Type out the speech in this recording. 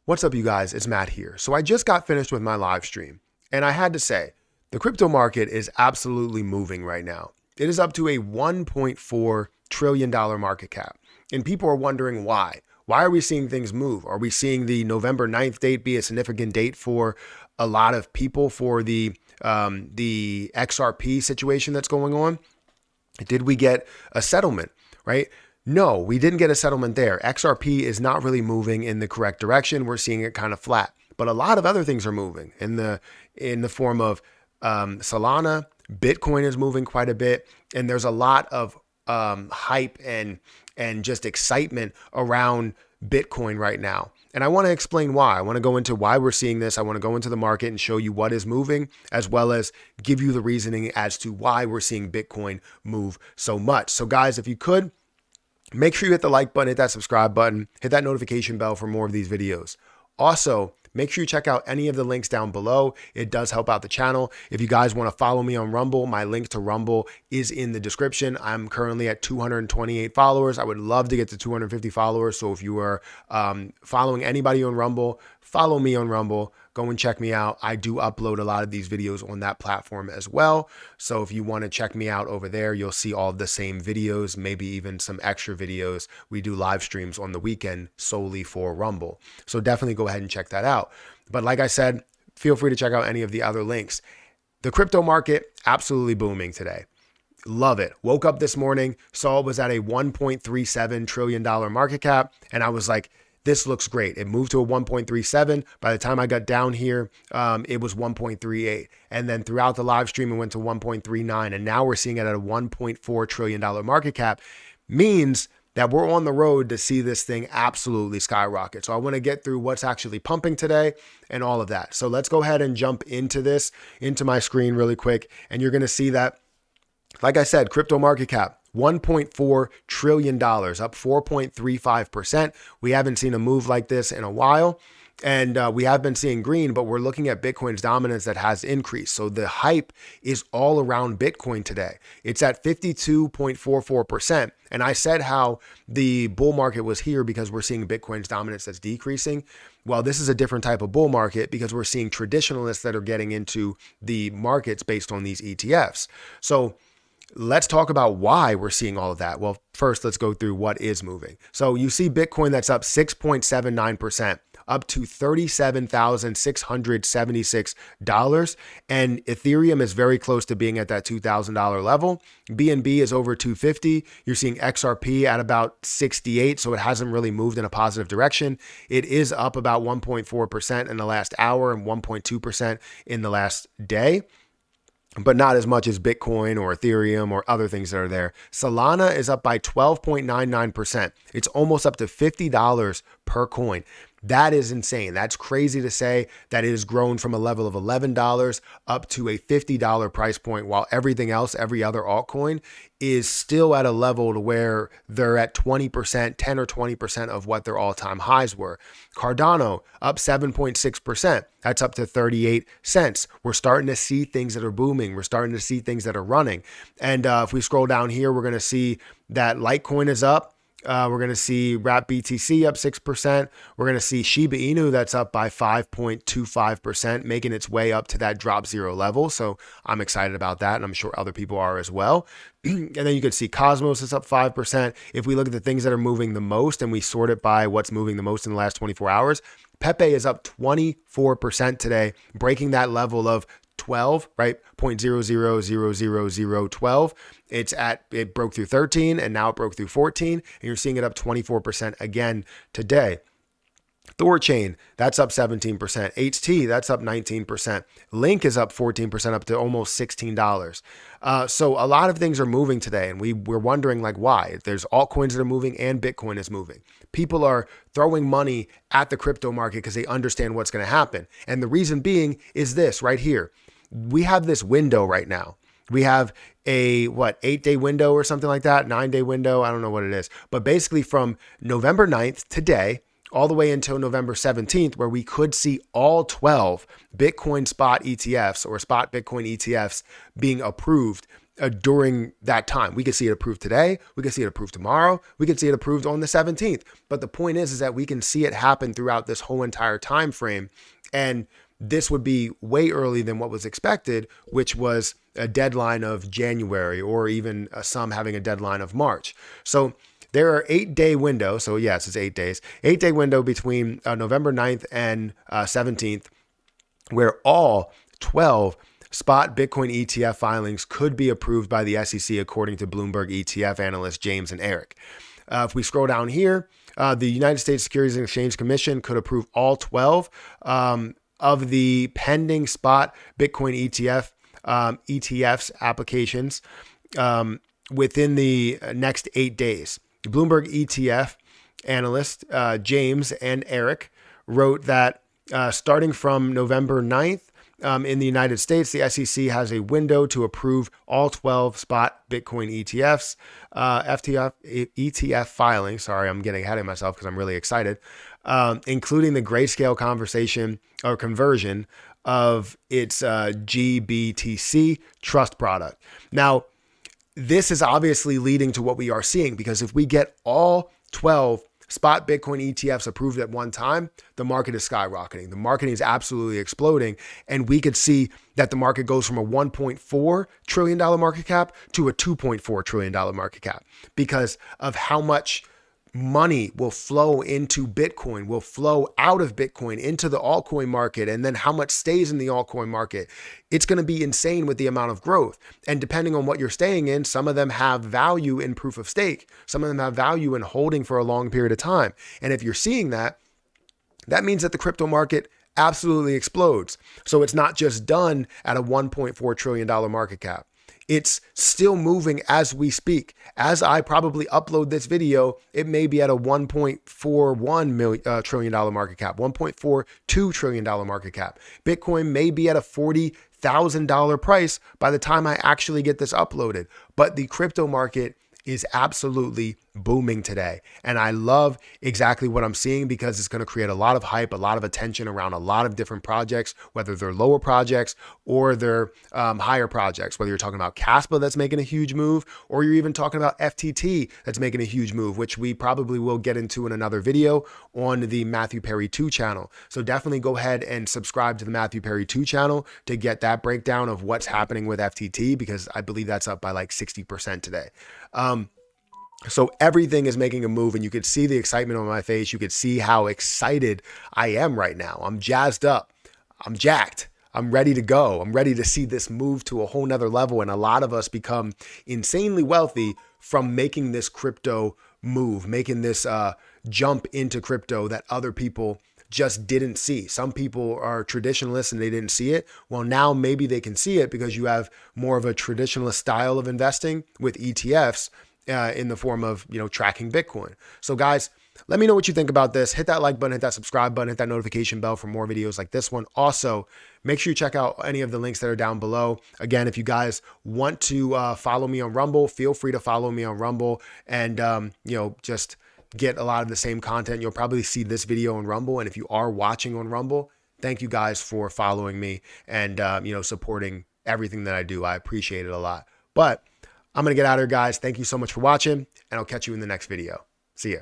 What's up, you guys? It's Matt here. So I just got finished with my live stream, and I had to say, the crypto market is absolutely moving right now. It is up to a $1.4 trillion market cap, and people are wondering why. Why are we seeing things move? Are we seeing the November 9th date be a significant date for a lot of people for the XRP situation that's going on? Did we get a settlement, right? No, we didn't get a settlement there. XRP is not really moving in the correct direction. We're seeing it kind of flat, but a lot of other things are moving in the form of Solana. Bitcoin is moving quite a bit, and there's a lot of hype and just excitement around Bitcoin right now. And I want to explain why. I want to go into why we're seeing this. I want to go into the market and show you what is moving, as well as give you the reasoning as to why we're seeing Bitcoin move so much. So guys, if you could, make sure you hit the like button, hit that subscribe button, hit that notification bell for more of these videos. Also, make sure you check out any of the links down below. It does help out the channel. If you guys want to follow me on Rumble, my link to Rumble is in the description. I'm currently at 228 followers. I would love to get to 250 followers. So if you are following anybody on Rumble, follow me on Rumble. Go and check me out. I do upload a lot of these videos on that platform as well. So if you want to check me out over there, you'll see all of the same videos, maybe even some extra videos. We do live streams on the weekend solely for Rumble. So definitely go ahead and check that out. But like I said, feel free to check out any of the other links. The crypto market, absolutely booming today. Love it. Woke up this morning, saw it was at a $1.37 trillion market cap, and I was like, this looks great. It moved to a 1.37. By the time I got down here, it was 1.38. And then throughout the live stream, it went to 1.39. And now we're seeing it at a $1.4 trillion market cap. Means that we're on the road to see this thing absolutely skyrocket. So I want to get through what's actually pumping today and all of that. So let's go ahead and jump into this, into my screen really quick. And you're going to see that, like I said, crypto market cap, $1.4 trillion, up 4.35%. We haven't seen a move like this in a while. And we have been seeing green, but we're looking at Bitcoin's dominance that has increased. So the hype is all around Bitcoin today. It's at 52.44%. And I said how the bull market was here because we're seeing Bitcoin's dominance that's decreasing. Well, this is a different type of bull market because we're seeing traditionalists that are getting into the markets based on these ETFs. So let's talk about why we're seeing all of that. Well, first, let's go through what is moving. So you see Bitcoin that's up 6.79%, up to $37,676. And Ethereum is very close to being at that $2,000 level. BNB is over 250. You're seeing XRP at about 68. So it hasn't really moved in a positive direction. It is up about 1.4% in the last hour and 1.2% in the last day, but not as much as Bitcoin or Ethereum or other things that are there. Solana is up by 12.99%. It's almost up to $50 per coin. That is insane. That's crazy to say that it has grown from a level of $11 up to a $50 price point, while everything else, every other altcoin, is still at a level to where they're at 20%, 10 or 20% of what their all-time highs were. Cardano up 7.6%. That's up to 38 cents. We're starting to see things that are booming. We're starting to see things that are running. And if we scroll down here, we're going to see that Litecoin is up. We're going to see Wrap BTC up 6%. We're going to see Shiba Inu that's up by 5.25%, making its way up to that drop zero level. So I'm excited about that, and I'm sure other people are as well. And then you could see Cosmos is up 5%. If we look at the things that are moving the most and we sort it by what's moving the most in the last 24 hours, Pepe is up 24% today, breaking that level of 12, right? 0.0000012. It broke through 13 and now it broke through 14, and you're seeing it up 24% again today. Thorchain, that's up 17%. HT, that's up 19%. Link is up 14%, up to almost $16. So a lot of things are moving today, and we're wondering like why. There's altcoins that are moving and Bitcoin is moving. People are throwing money at the crypto market because they understand what's going to happen. And the reason being is this right here. We have this window right now. We have a 8-day window or something like that, 9-day window. I don't know what it is, but basically from November 9th today, all the way until November 17th, where we could see all 12 Bitcoin spot ETFs or spot Bitcoin ETFs being approved during that time. We could see it approved today. We could see it approved tomorrow. We could see it approved on the 17th. But the point is that we can see it happen throughout this whole entire time frame. And this would be way early than what was expected, which was a deadline of January, or even some having a deadline of March. So there are 8-day window. So yes, it's 8 days, 8-day window between November 9th and 17th, where all 12 spot Bitcoin ETF filings could be approved by the SEC, according to Bloomberg ETF analysts James and Eric. If we scroll down here, the United States Securities and Exchange Commission could approve all 12 of the pending spot Bitcoin ETFs applications within the next 8 days. Bloomberg ETF analyst James and Eric wrote that starting from November 9th, in the United States, the SEC has a window to approve all 12 spot Bitcoin ETFs, ETF filing. Sorry, I'm getting ahead of myself because I'm really excited, including the grayscale conversion of its GBTC trust product. Now, this is obviously leading to what we are seeing, because if we get all 12 spot Bitcoin ETFs approved at one time, the market is skyrocketing. The market is absolutely exploding. And we could see that the market goes from a $1.4 trillion market cap to a $2.4 trillion market cap, because of how much money will flow into Bitcoin, will flow out of Bitcoin into the altcoin market, and then how much stays in the altcoin market. It's going to be insane with the amount of growth. And depending on what you're staying in, some of them have value in proof of stake. Some of them have value in holding for a long period of time. And if you're seeing that, that means that the crypto market absolutely explodes. So it's not just done at a $1.4 trillion market cap. It's still moving as we speak. As I probably upload this video, it may be at a $1.41 trillion market cap, $1.42 trillion market cap. Bitcoin may be at a $40,000 price by the time I actually get this uploaded. But the crypto market is absolutely booming today. And I love exactly what I'm seeing, because it's going to create a lot of hype, a lot of attention around a lot of different projects, whether they're lower projects or they're higher projects, whether you're talking about Caspa that's making a huge move, or you're even talking about FTT that's making a huge move, which we probably will get into in another video on the Matthew Perry 2 channel. So definitely go ahead and subscribe to the Matthew Perry 2 channel to get that breakdown of what's happening with FTT, because I believe that's up by like 60% today. So everything is making a move, and you could see the excitement on my face. You could see how excited I am right now. I'm jazzed up. I'm jacked. I'm ready to go. I'm ready to see this move to a whole nother level. And a lot of us become insanely wealthy from making this crypto move, making this jump into crypto that other people just didn't see. Some people are traditionalists and they didn't see it. Well, now maybe they can see it, because you have more of a traditionalist style of investing with ETFs in the form of, tracking Bitcoin. So guys, let me know what you think about this. Hit that like button, hit that subscribe button, hit that notification bell for more videos like this one. Also, make sure you check out any of the links that are down below. Again, if you guys want to follow me on Rumble, feel free to follow me on Rumble, and just get a lot of the same content. You'll probably see this video on Rumble. And if you are watching on Rumble, thank you guys for following me and, supporting everything that I do. I appreciate it a lot. But I'm going to get out of here, guys. Thank you so much for watching, and I'll catch you in the next video. See ya.